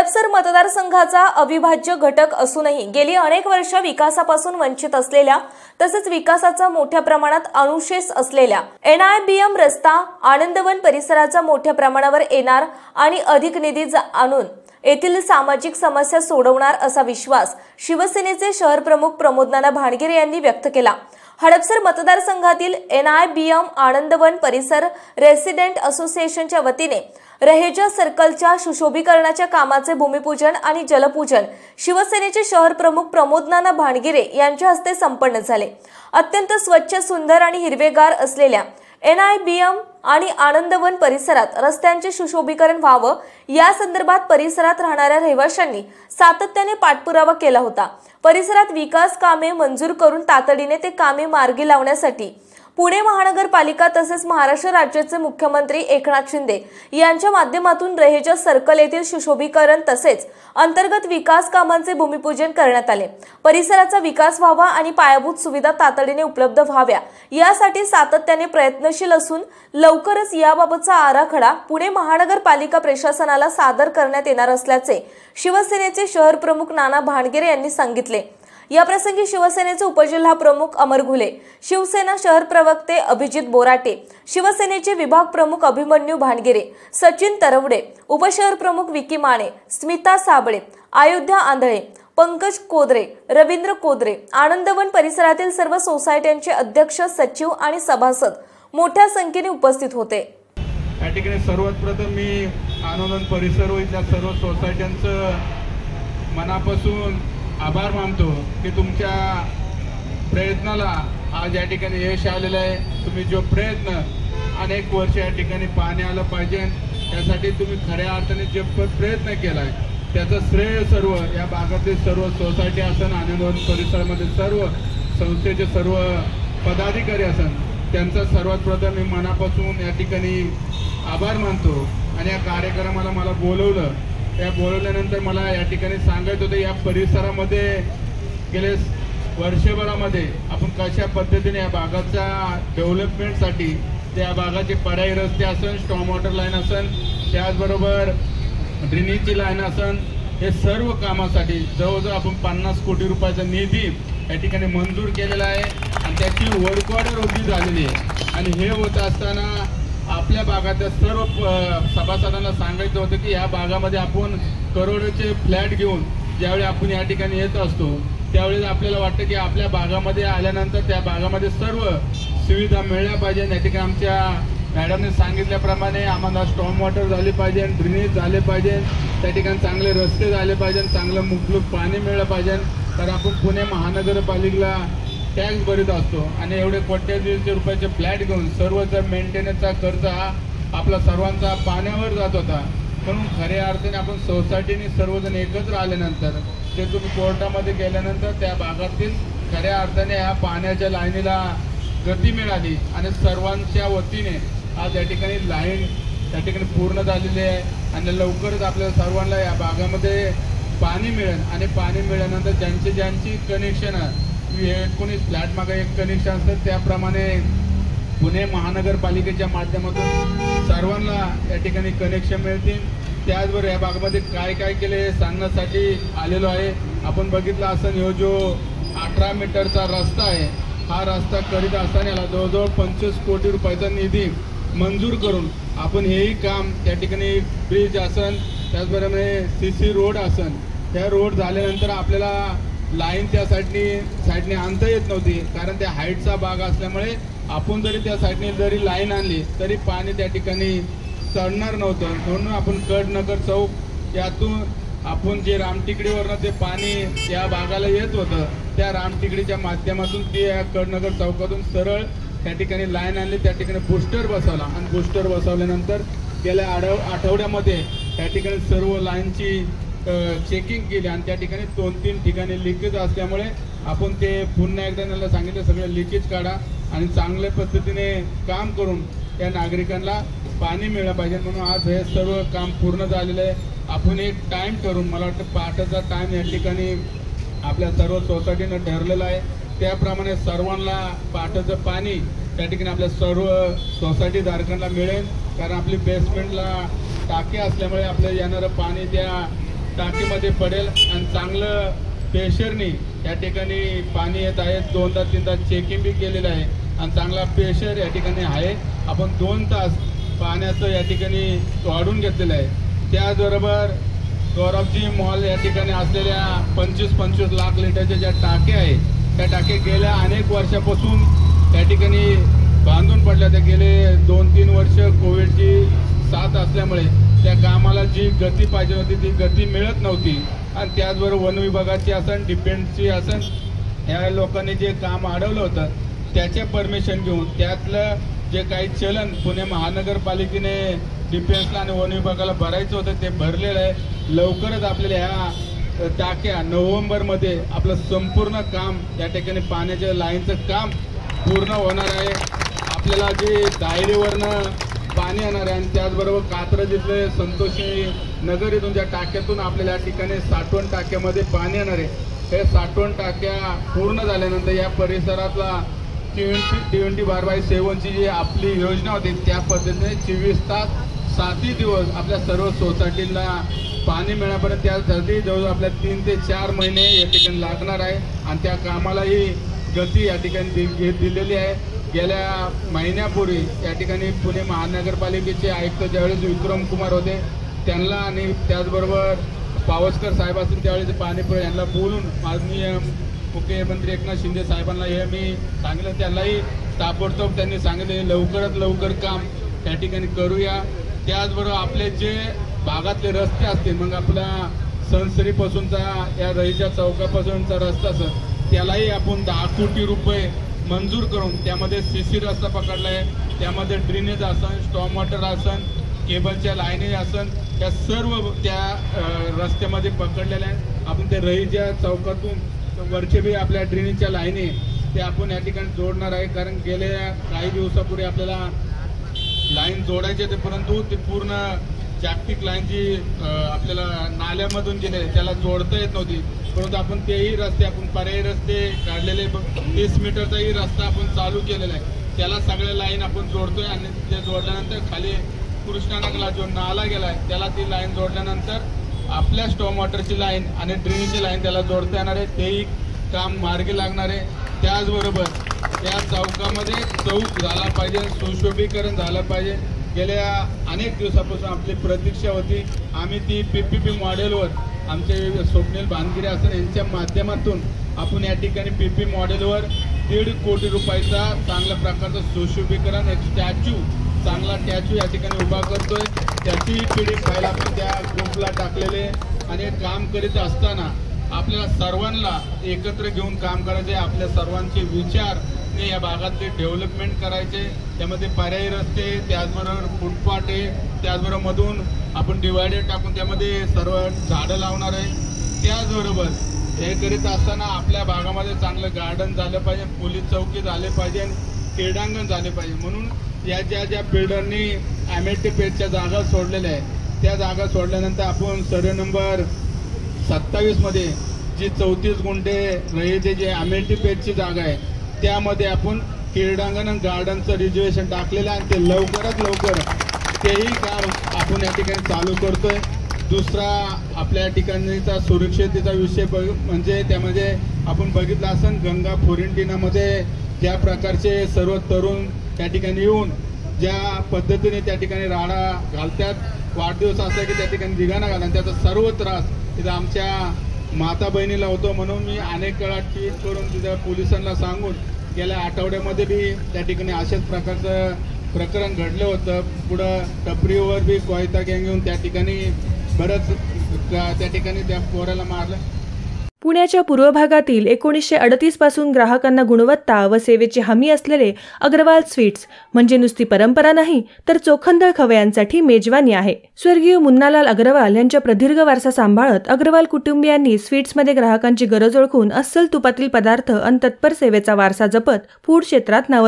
हडपसर मतदारसंघाचा अविभाज्य घटक असूनही गेली अनेक वर्ष विकासापासून वंचित असलेल्या तसेच विकासाचा मोठ्या प्रमाणात अनुशेष असलेल्या NIBM रस्ता आनंदवन परिसराचा मोठ्या प्रमाणावर येणार आणि अधिक निधी आणून येथील सामाजिक समस्या सोडवणार असा विश्वास शिवसेनेचे शहर प्रमुख प्रमोदनाना भानगिरे यांनी व्यक्त केला। हडपसर मतदारसंघातील NIBM आनंदवन परिसर रेसिडेंट असोसिएशनच्या वतीने रहेजा सर्कलच्या सुशोभीकरणाच्या कामाचे भूमिपूजन आणि जलपूजन शिवसेनेचे शहर प्रमुख प्रमोदनाना भानगिरे यांच्या हस्ते संपन्न झाले। अत्यंत स्वच्छ, सुंदर आणि हिरवेगार असलेल्या NIBM आणि आनंदवन परिसरात रस्त्यांचे सुशोभीकरण व्हावं या संदर्भात परिसरात राहणाऱ्या रहिवाशांनी सातत्याने पाठपुरावा केला होता। परिसरात विकास कामे मंजूर करून तातडीने ते कामे मार्गी लावण्यासाठी पुणे महानगरपालिका तसेच महाराष्ट्र राज्याचे मुख्यमंत्री एकनाथ शिंदे यांच्या माध्यमातून रहेजा सर्कल येथील सुशोभीकरण तसेच अंतर्गत विकास कामांचे भूमिपूजन करण्यात आले। परिसराचा विकास व्हावा आणि पायाभूत सुविधा तातडीने उपलब्ध व्हाव्या यासाठी सातत्याने प्रयत्नशील असून लवकरच याबाबतचा आराखडा पुणे महानगरपालिका प्रशासनाला सादर करण्यात येणार असल्याचे शिवसेनेचे शहर प्रमुख नाना भानगिरे यांनी सांगितले। या प्रसंगी शिवसेनेचे उपजिल्हा प्रमुख अमर घुले, शिवसेना शहर प्रवक्ते अभिजित बोराटे, शिवसेनेचे विभाग प्रमुख अभिमन्यू भानगिरे, सचिन तरवडे, उपशहर प्रमुख विकी माने, स्मिता साबळे, अयोध्या आंधळे, पंकज कोदरे, रवींद्र कोदरे, आनंदवन परिसरातील सर्व सोसायट्यांचे अध्यक्ष, सचिव आणि सभासद मोठ्या संख्येने उपस्थित होते। या ठिकाणी सर्वात प्रथम मी आनंदवन परिसर व इथल्या सर्व सोसायट्यांचं मनापासून आभार मानतो की तुमच्या प्रयत्नाला आज या ठिकाणी यश आलेलं आहे। तुम्ही जो प्रयत्न अनेक वर्ष या ठिकाणी पाणी आलं पाहिजे त्यासाठी तुम्ही खऱ्या अर्थाने जे प्रयत्न केलाय त्याचं श्रेय सर्व या भागातील सर्व सोसायटी असन, आनंदवन परिसरामध्ये सर्व संस्थेचे सर्व पदाधिकारी असन त्यांचा सर्वात प्रथम मी मनापासून या ठिकाणी आभार मानतो। आणि या कार्यक्रमाला मला बोलवलं, या बोलवल्यानंतर मला या ठिकाणी सांगायचं होतं या परिसरामध्ये गेले वर्षभरामध्ये आपण कशा पद्धतीने या भागाच्या डेव्हलपमेंटसाठी त्या भागाचे पर्यायी रस्ते असन, स्टॉर्म वॉटर लाईन असन, त्याचबरोबर ड्रेनेजची लाईन असन, हे सर्व कामासाठी जवळजवळ आपण 50 कोटी रुपयाचा निधी या ठिकाणी मंजूर केलेला आहे आणि त्याची वर्क ऑर्डर उभी झालेली आहे। आणि हे होत असताना आपल्या भागाच्या सर्व सभासदांना सांगायचं होतं की या भागामध्ये आपण करोडोचे फ्लॅट घेऊन ज्यावेळी आपण या ठिकाणी येत असतो त्यावेळेस आपल्याला वाटतं की आपल्या भागामध्ये आल्यानंतर त्या भागामध्ये सर्व सुविधा मिळल्या पाहिजे। या ठिकाणी आमच्या मॅडमने सांगितल्याप्रमाणे आम्हाला स्टॉर्म वॉटर झाले पाहिजे, ड्रेनेज झाले पाहिजे, त्या ठिकाणी चांगले रस्ते झाले पाहिजे, चांगलं मुबलक पाणी मिळलं पाहिजे। तर आपण पुणे महानगरपालिकेला टॅक्स भरत असतो आणि एवढे कोट्याधीश रुपयाचे फ्लॅट घेऊन सर्वचा मेंटेनन्सचा खर्च हा आपला सर्वांचा पाण्यावर जात होता। म्हणून खऱ्या अर्थाने आपण सोसायटीने सर्वजण एकत्र आल्यानंतर ते तुम्ही कोर्टामध्ये गेल्यानंतर त्या भागातील खऱ्या अर्थाने ह्या पाण्याच्या लाईनीला गती मिळाली आणि सर्वांच्या वतीने आज या ठिकाणी लाईन त्या ठिकाणी पूर्ण झालेली आहे आणि लवकरच आपल्या सर्वांना या भागामध्ये पाणी मिळेल। आणि पाणी मिळाल्यानंतर ज्यांची कनेक्शन 19 फ्लॅट मागे एक कनेक्शन असतं त्याप्रमाणे पुणे महानगरपालिकेच्या माध्यमातून सर्वांना या ठिकाणी कनेक्शन मिळतील। त्याचबरोबर या भागामध्ये काय काय केले हे सांगण्यासाठी आलेलो आहे। आपण बघितलं असं ह्यो जो 18 मीटरचा रस्ता आहे हा रस्ता करीत असताना याला जवळजवळ 25 कोटी रुपयाचा निधी मंजूर करून आपण हेही काम त्या ठिकाणी ब्रिज असन, त्याचबरोबर CC रोड असन, त्या रोड झाल्यानंतर आपल्याला लाईन त्या साईडने आणता येत नव्हती कारण त्या हाईटचा भाग असल्यामुळे आपण जरी त्या साईडने जरी लाईन आणली तरी पाणी त्या ठिकाणी चढणार नव्हतं। म्हणून आपण कडनगर चौक यातून आपण जे रामटिकडीवरनं ते पाणी या भागाला येत होतं त्या रामटिकडीच्या माध्यमातून ते या कडनगर चौकातून सरळ त्या ठिकाणी लाईन आणली, त्या ठिकाणी बूस्टर बसवला आणि बूस्टर बसवल्यानंतर गेल्या आठवड्यामध्ये त्या ठिकाणी सर्व लाईनची चेकिंग केली आणि त्या ठिकाणी 2-3 ठिकाणी लिकेज असल्यामुळे आपण ते पुन्हा एकदा त्यांना सांगितलं सगळं लिकेज काढा आणि चांगल्या पद्धतीने काम करून त्या नागरिकांना पाणी मिळालं पाहिजे। म्हणून आज हे सर्व काम पूर्ण झालेलं आहे। आपण एक टाईम ठरवून मला वाटतं पहाटेचा टाईम या ठिकाणी आपल्या सर्व सोसायटीनं ठरलेला आहे त्याप्रमाणे सर्वांना पहाटेचं पाणी त्या ठिकाणी आपल्या सर्व सोसायटी धारकांना मिळेल कारण आपली बेसमेंटला टाकी असल्यामुळे आपल्या येणारं पाणी त्या टाकीमध्ये पडेल आणि चांगलं प्रेशरनी या ठिकाणी पाणी येत आहे. 2-3 चेकिंग बी केलेलं आहे आणि चांगला प्रेशर या ठिकाणी आहे. आपण 2 तास पाण्याचं या ठिकाणी वाढून घेतलेलं आहे. त्याचबरोबर गौरवजी मॉल या ठिकाणी असलेल्या 25 लाख लिटरच्या ज्या टाक्या आहे त्या टाक्या गेल्या अनेक वर्षापासून या ठिकाणी बांधून पडल्या. त्या गेले 2-3 वर्ष कोविडची साथ असल्यामुळे त्या कामाला जी गती पाहिजे होती ती गती मिळत नव्हती. आणि त्याचबरोबर वन विभागाची असन डिफेन्सची असन ह्या लोकांनी जे काम अडवलं होतं त्याचे परमिशन घेऊन त्यातलं जे काही चलन पुणे महानगरपालिकेने डिफेन्सला आणि वन विभागाला भरायचं होतं ते भरलेलं आहे. लवकरच आपल्याला ह्या टाक्या नोव्हेंबरमध्ये आपलं संपूर्ण काम या ठिकाणी पाण्याच्या लाईनचं काम पूर्ण होणार आहे. आपल्याला जे दायरीवरनं पाणी येणार आहे आणि त्याचबरोबर कात्रज इथले संतोषी नगर इथून ज्या टाक्यातून आपल्याला या ठिकाणी साठवण टाक्यामध्ये पाणी येणार आहे. हे साठवण टाक्या पूर्ण झाल्यानंतर या परिसरातला 24/7ची जी आपली योजना होती त्या पद्धतीने 24 तास 7 दिवस आपल्या सर्व सोसायटीला पाणी मिळापर्यंत त्यासाठी जवळजवळ आपल्या 3 ते 4 महिने या ठिकाणी लागणार आहे. आणि त्या कामालाही गती या ठिकाणी दिलेली आहे. गेल्या महिन्यापूर्वी या ठिकाणी पुणे महानगरपालिकेचे आयुक्त ज्यावेळेस विक्रम कुमार होते त्यांना आणि त्याचबरोबर पावसकर साहेब असतील त्यावेळेस पाणीपुरवठा यांना बोलून माननीय मुख्यमंत्री एकनाथ शिंदे साहेबांना हे मी सांगितलं. त्यांनाही ताबडतोब त्यांनी सांगितले लवकरात लवकर काम त्या ठिकाणी करूया. त्याचबरोबर आपले जे भागातले रस्ते असतील मग आपला संसरीपासूनचा या रहीच्या चौकापासूनचा रस्ता असेल त्यालाही आपण 10 कोटी रुपये मंजूर करून त्यामध्ये CC रस्ता पकडला आहे. त्यामध्ये ड्रेनेज असन स्टॉर्म वॉटर असन केबलच्या लाईनी असन त्या सर्व त्या रस्त्यामध्ये पकडलेल्या आहेत. आपण त्या रहीच्या चौकातून वरचे बी आपल्या ड्रेनेजच्या लाईनी ते आपण या ठिकाणी जोडणार आहे. कारण गेल्या काही दिवसापूर्वी आपल्याला लाईन जोडायचे ते परंतु ते पूर्ण जागतिक लाईन जी आपल्याला नाल्यामधून गेले त्याला जोडता येत नव्हती. परंतु आपण तेही रस्ते आपण पर्यायी रस्ते काढलेले 30 मीटरचाही रस्ता आपण चालू केलेला आहे. त्याला सगळ्या लाईन आपण जोडतोय आणि ते जोडल्यानंतर खाली कृष्णानगरला जो नाला गेलाय त्याला ती लाईन जोडल्यानंतर आपल्या स्टॉर्म वॉटरची लाईन आणि ड्रेनेजची लाईन त्याला जोडता येणार आहे. तेही काम मार्गी लागणार आहे. त्याचबरोबर त्या चौकामध्ये चौक झाला पाहिजे सुशोभीकरण झालं पाहिजे. गेल्या अनेक दिवसापासून आपली प्रतीक्षा होती. आम्ही ती PPP मॉडेलवर आमचे स्वप्नील भानगिरे असं यांच्या माध्यमातून आपण या ठिकाणी PP मॉडेलवर 1.5 कोटी रुपयाचा चांगल्या प्रकारचं सुशोभीकरण एक चांगला स्टॅच्यू या ठिकाणी उभा करतोय. त्याची PDF फाईल आपण त्या ग्रुपला टाकलेले आणि काम करीत असताना आपल्याला सर्वांना एकत्र घेऊन काम करायचे. आपल्या सर्वांचे विचार या भागातले डेव्हलपमेंट करायचे. त्यामध्ये पर्यायी रस्ते त्याचबरोबर फुटपाथ आहे त्याचबरोबर मधून आपण डिवायडर टाकून त्यामध्ये सर्व झाडं लावणार आहे. त्याचबरोबर हे करीत असताना आपल्या भागामध्ये चांगलं गार्डन झालं पाहिजे पोलीस चौकी झाले पाहिजे क्रीडांगण झाले पाहिजे. म्हणून या ज्या बिल्डरनी ॲमेनिटी पेजच्या जागा सोडलेल्या आहेत त्या जागा सोडल्यानंतर आपण सर्वे नंबर 27 मध्ये जी 34 गुंठे रहीचे जे ॲमेनिटी पेजची जागा आहे त्यामध्ये आपण क्रीडांगण आणि गार्डनचं रिझर्वेशन टाकलेलं आहे. ते लवकरात लवकर तेही काम आपण या ठिकाणी चालू करतोय. दुसरा आपल्या ठिकाणीचा सुरक्षिततेचा विषय म्हणजे त्यामध्ये आपण बघितलं असेल गंगा फोरिंटिनामध्ये ज्या प्रकारचे सर्व तरुण त्या ठिकाणी येऊन ज्या पद्धतीने त्या ठिकाणी राडा घालतात. वाढदिवस असला की त्या ठिकाणी धिगाणा घालतात. त्याचा सर्व त्रास तिथं आमच्या माता बहिणीला होतो. म्हणून मी अनेक वेळा ट्विट करून तिथं पोलिसांना सांगून गेल्या आठवड्यामध्ये बी त्या ठिकाणी अशाच प्रकारचं प्रकरण घडलं होतं. पुढं टपरीवर बी कोयता गँग येऊन त्या ठिकाणी बरंच त्या ठिकाणी त्या पोराला मारलं. पुण्याच्या पूर्व भागातील 1938 पासून ग्राहकांना गुणवत्ता व सेवेची हमी असलेले अग्रवाल स्वीट्स म्हणजे नुसती परंपरा नाही तर चोखंदळ खवयांसाठी मेजवानी आहे. स्वर्गीय मुन्नालाल अग्रवाल यांच्या प्रदीर्घ वारसा सांभाळत अग्रवाल कुटुंबियांनी स्वीट्समध्ये ग्राहकांची गरज ओळखून अस्सल तुपातील पदार्थ आणि तत्पर सेवेचा वारसा जपत फूड क्षेत्रात नाव